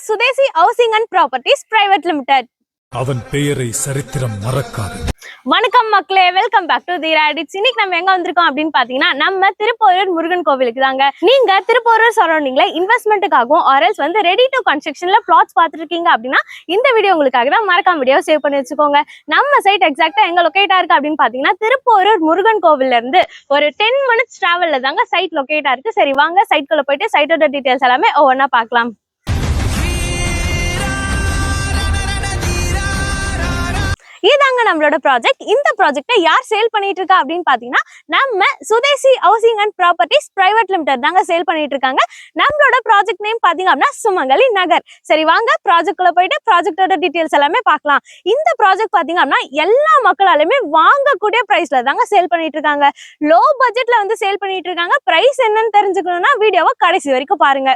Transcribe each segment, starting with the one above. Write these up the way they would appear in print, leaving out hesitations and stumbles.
Sudesi Housing and Properties Private Limited. அவன் பெயரை சரித்திரம் மறக்காது. வணக்கம் மக்களே, வெல்கம் பேக் டு தி ராடிட்ஸ். இன்னைக்கு நம்ம எங்க வந்திருக்கோம் அப்படின்னு பாத்தீங்கன்னா நம்ம திருப்போரூர் முருகன் கோவிலுக்கு தாங்க. நீங்க திருப்போரூர் சரௌண்டிங்ல இன்வெஸ்ட்மெண்ட்டுக்காகவும் ஆர்எல்ஸ் வந்து ரெடி டு கன்ஸ்ட்ரக்ஷன்ல பிளாட்ஸ் பாத்துருக்கீங்க அப்படின்னா இந்த வீடியோ உங்களுக்காக தான். மறக்காம வீடியோ சேவ் பண்ணி வச்சுக்கோங்க. நம்ம சைட் எக்ஸாக்டா எங்க லொகேட்டா இருக்கு அப்படின்னு பாத்தீங்கன்னா திருப்போரூர் முருகன் கோவில்ல இருந்து ஒரு 10 minutes டிராவல்ல தாங்க சைட் லொகேட்டா இருக்கு. சரி வாங்க சைட்குள்ள போயிட்டு சைட்டோட டீடைல்ஸ் எல்லாமே ஒவ்வொன்னா பார்க்கலாம். இதாங்க நம்மளோட ப்ராஜெக்ட். இந்த ப்ராஜெக்ட்டை யார் சேல் பண்ணிட்டு இருக்கா அப்படின்னு பாத்தீங்கன்னா நம்ம சுதேசி housing and properties private limited தாங்க சேல் பண்ணிட்டு இருக்காங்க. நம்மளோட ப்ராஜெக்ட் நேம் பாத்தீங்க அப்படின்னா சுமங்கலி நகர். சரி வாங்க ப்ராஜெக்ட்குள்ள போயிட்டு ப்ராஜெக்டோட டீடைல்ஸ் எல்லாமே பார்க்கலாம். இந்த ப்ராஜெக்ட் பாத்தீங்க அப்படின்னா எல்லா மக்களாலுமே வாங்கக்கூடிய பிரைஸ்ல தாங்க சேல் பண்ணிட்டு இருக்காங்க. லோ பட்ஜெட்ல வந்து சேல் பண்ணிட்டு இருக்காங்க. பிரைஸ் என்னன்னு தெரிஞ்சுக்கணும்னா வீடியோவை கடைசி வரைக்கும் பாருங்க.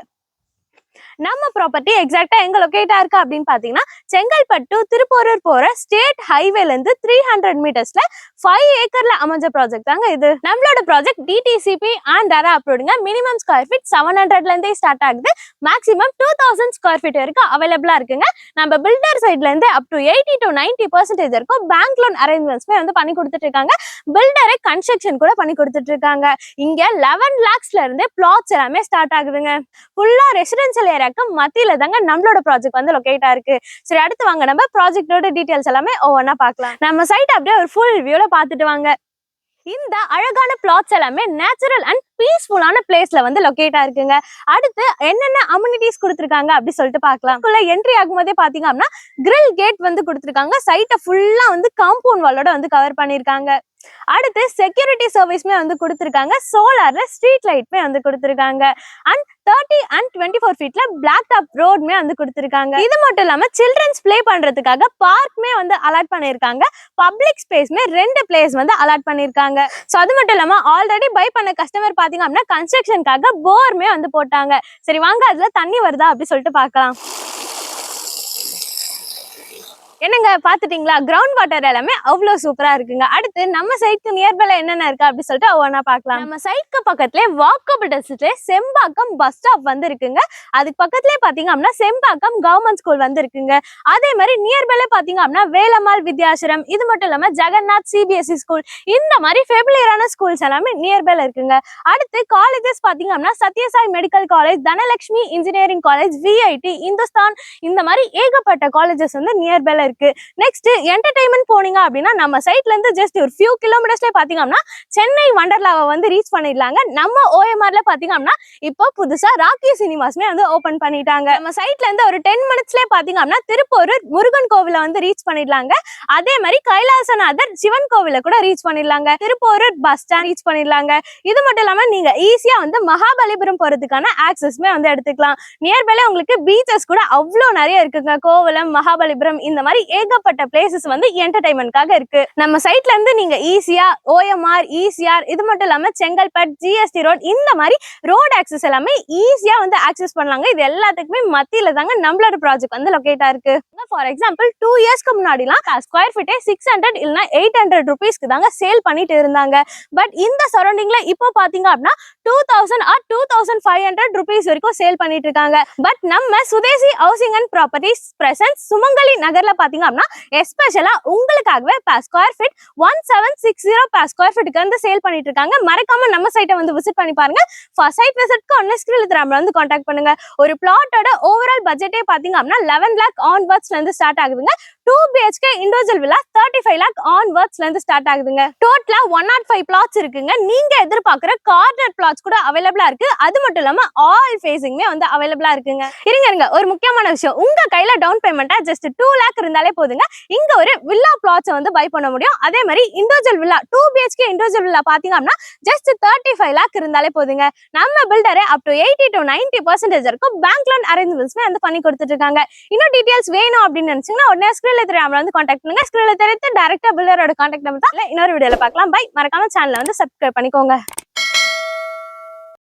நம்ம ப்ராப்பர்ட்டி எக்ஸாக்டா எங்க லொகேட்டா இருக்கு அப்படின்னு பாத்தீங்கன்னா செங்கல்பட்டு திருப்போரூர் போற ஸ்டேட் ஹைவேல இருந்து 300 மீட்டர்ஸ்ல 5 ஏக்கர்ல அமைஞ்ச ப்ராஜெக்ட் தாங்க இது. நம்மளோட ப்ராஜெக்ட் டிடிசிபி அண்ட் RERA அப்ரூவ்டுங்க. மினிமம் ஸ்கொயர் ஃபீட் 700ல இருந்தே ஸ்டார்ட் ஆகுது. மேக்ஸிமம் 2000 ஸ்கொயர் ஃபீட் வரைக்கும் அவைலபிளா இருக்குங்க. நம்ம பில்டர் சைட்ல இருந்து அப் டு 80 to 90% இருக்கும் பேங்க் லோன் அரேஞ்ச்மெண்ட்ஸ்மே வந்து பண்ணி கொடுத்துட்டு இருக்காங்க. பில்டரை கன்ஸ்ட்ரக்ஷன் கூட பண்ணி கொடுத்துட்டு இருக்காங்க. இங்க 11 lakhsல இருந்து பிளாட்ஸ் எல்லாமே ஸ்டார்ட் ஆகுதுங்க. ஃபுல்லா ரெசிடென்சியல் ஏரியாக்கு மத்தியில தாங்க நம்மளோட ப்ராஜெக்ட் வந்து லொகேட்டா இருக்கு. சரி அடுத்து வாங்க நம்ம ப்ராஜெக்டோட டீடைல்ஸ் எல்லாமே ஒவ்வொன்னா பார்க்கலாம். நம்ம சைட் அப்படியே ஒரு ஃபுல் வியூல பார்த்துட்டு வாங்க. இந்த அழகான பிளாட்ஸ் எல்லாமே நேச்சுரல் அண்ட் பீஸ்ஃபுல்லான பிளேஸ்ல வந்து லொகேட்டா இருக்குங்க. அடுத்து என்னென்ன அம்யூனிட்டிஸ் கொடுத்துருக்காங்க அப்படி சொல்லிட்டு பார்க்கலாம். என்ட்ரி ஆகும்போதே பாத்தீங்க அப்படின்னா கிரில் கேட் வந்து கொடுத்துருக்காங்க. சைட்டை ஃபுல்லா வந்து காம்பவுண்ட் வாலோட வந்து கவர் பண்ணிருக்காங்க. அடுத்து செக்யூரிட்டி சர்வீஸ்மே வந்து கொடுத்துருக்காங்க. சோலார்ல ஸ்ட்ரீட் லைட்மே வந்து கொடுத்துருக்காங்க. அண்ட் 30 and 24 ஃபீட்ல பிளாக் டாப் ரோட்மே வந்து கொடுத்துருக்காங்க. இது மட்டும் இல்லாம சில்ட்ரன்ஸ் பிளே பண்றதுக்காக பார்க்மே வந்து அலாட் பண்ணிருக்காங்க. பப்ளிக் ஸ்பேஸ்மே 2 பிளேஸ் வந்து அலாட் பண்ணிருக்காங்க. சோ அது மட்டும் இல்லாம ஆல்ரெடி பை பண்ண கஸ்டமர் பாத்தீங்க அப்படின்னா கன்ஸ்ட்ரக்ஷனுக்காக போர்மே வந்து போட்டாங்க. சரி வாங்க அதுல தண்ணி வருதா அப்படி சொல்லிட்டு பார்க்கலாம். என்னங்க பாத்துட்டீங்களா? கிரவுண்ட் வாட்டர் எல்லாமே அவ்வளவு சூப்பரா இருக்குங்க. அடுத்து நம்ம சைட்க்கு நியர்பைல என்னென்ன இருக்கு அப்படி சொல்லிட்டு ஒவ்வொன்னா பார்க்கலாம். நம்ம சைட்க்கு பக்கத்துல வாக்கபிள் டிஸ்டன்ஸ்ல செம்பாக்கம் பஸ் ஸ்டாப் வந்து இருக்குங்க. அதுக்கு பக்கத்துலயே பாத்தீங்க அப்படின்னா செம்பாக்கம் கவர்மெண்ட் ஸ்கூல் வந்து இருக்குங்க. அதே மாதிரி நியர்பைல பாத்தீங்க அப்படின்னா வேலம்மாள் வித்யாசிரம், இது மட்டும் இல்லாம ஜெகநாத் CBSE ஸ்கூல், இந்த மாதிரி ஃபெமிலியரான ஸ்கூல்ஸ் எல்லாமே நியர்பைல இருக்குங்க. அடுத்து காலேஜஸ் பாத்தீங்க அப்படின்னா Sathya Sai medical college, Dhanalakshmi engineering college, VIT, Hindustan, இந்த மாதிரி ஏகப்பட்ட காலேஜஸ் வந்து நியர்பைல இருக்கு. நெக்ஸ்ட் என்டர்டைன்மெண்ட் போனீங்க அப்படின்னா நம்ம சைட்ல இருந்து ஜஸ்ட் ஒரு ஃபியூ கிலோமீட்டர்ஸ்ல பாத்தீங்க அப்படின்னா சென்னை வண்டர்லாவை வந்து ரீச் பண்ணிடலாங்க. நம்ம OMRல பாத்தீங்க அப்படின்னா இப்போ புதுசா ராக்கி சினிமாஸ்மே வந்து ஓபன் பண்ணிட்டாங்க. நம்ம சைட்ல இருந்து ஒரு 10 minutesல பாத்தீங்க அப்படின்னா திருப்போரூர் முருகன் கோவில வந்து ரீச் பண்ணிடலாங்க. அதே மாதிரி கைலாசநாதர் சிவன் கோவில கூட ரீச் பண்ணிடலாங்க. திருப்போரூர் பஸ் ஸ்டாண்ட் ரீச் பண்ணிடலாங்க. இது மட்டும் இல்லாம நீங்க ஈஸியா வந்து மகாபலிபுரம் போறதுக்கான ஆக்சஸ்மே வந்து எடுத்துக்கலாம். நியர்பைல உங்களுக்கு பீச்சஸ் கூட அவ்வளவு நிறைய இருக்குங்க. கோவலம், மகாபலிபுரம், இந்த மாதிரி ஏகப்பட்ட பிளேசஸ் வந்து என்டர்டைன்மெண்ட்காக இருக்கு. நம்ம சைட்ல இருந்து நீங்க ஈஸியா OMR, ECR, இது மட்டும் இல்லாம செங்கல்பட், GST ரோட், இந்த மாதிரி ரோட் ஆக்சஸ் எல்லாமே ஈஸியா வந்து ஆக்சஸ் பண்ணலாங்க. இது எல்லாத்துக்குமே மத்தியில தாங்க நம்மளோட ப்ராஜெக்ட் வந்து லொகேட்டா இருக்கு. ஃபார் எக்ஸாம்பிள் 2 இயர்ஸ்க்கு முன்னாடிலாம் ஸ்கொயர் ஃபீட்டே 600 இல்லைன்னா 800 ருபீஸ்க்கு தாங்க சேல் பண்ணிட்டு இருந்தாங்க. பட் இந்த சரௌண்டிங்ல இப்போ பாத்தீங்க அப்படின்னா 2000 or 2500 ருபீஸ் வரைக்கும் சேல் பண்ணிட்டு இருக்காங்க. பட் நம்ம சுதேசி housing and properties presents Sumangali நகர்ல பாத்தீங்க அப்படின்னா எஸ்பெஷலா உங்களுக்காகவே square feet 1760 per square feet வந்து சேல் பண்ணிட்டு இருக்காங்க. மறக்காம நம்ம சைட்டை வந்து விசிட் பண்ணி பாருங்க. ஃபார் சைட் விசிட்க்கு ஒன்னு ஸ்கிரீன்ல தரம்பல வந்து கான்டாக்ட் பண்ணுங்க. ஒரு பிளாட்டோட ஓவரால் பட்ஜெட்டே பாத்தீங்க அப்படின்னா 11 lakh ஆன்வர்ட்ஸ்ல இருந்து ஸ்டார்ட் ஆகுதுங்க. 2 BHK இண்டிவிஜுவல் வில்லா 35 lakh ஆன்வர்ட்ஸ்ல இருந்து ஸ்டார்ட் ஆகுதுங்க. டோட்டலா 105 பிளாட்ஸ் இருக்குங்க. நீங்க எதிர்பார்க்குற கார்னர் பிளாட்ஸ் கூட அவைலபிளா இருக்கு. அது மட்டும் இல்லாம ஆல் ஃபேசிங்மே வந்து அவைலபிளா இருக்குங்க. இருங்க ஒரு முக்கியமான விஷயம், உங்க கையில டவுன் பேமெண்டா ஜஸ்ட் 2 lakh இருந்தாலே போதுங்க. இங்க ஒரு வில்லா பிளாட்ஸ் வந்து பை பண்ண முடியும். அதே மாதிரி individual villa 2 BHK individual villa பாத்தீங்க அப்படின்னா ஜஸ்ட் 35 lakh இருந்தாலே போதுங்க. நம்ம பில்டரை அப் டு 80 to 90% இருக்கும் பேங்க் லோன் அரேஞ்ச்மெண்ட்ஸ்மே வந்து பண்ணி கொடுத்துட்டு இருக்காங்க. இன்னும் டீடைல்ஸ் வேணும் அப்படின்னு நினைச்சீங்கன்னா உடனே ஸ்கிரீன்ல தெரியாம வந்து கான்டாக்ட் பண்ணுங்க. ஸ்கிரீன்ல தெரிவித்து டைரக்டா பில்டரோட கான்டாக்ட் நம்பர் தான் இன்னொரு வீடியோல பார்க்கலாம். பை. மறக்காம சேனலை வந்து சப்ஸ்கிரைப் பண்ணிக்கோங்க.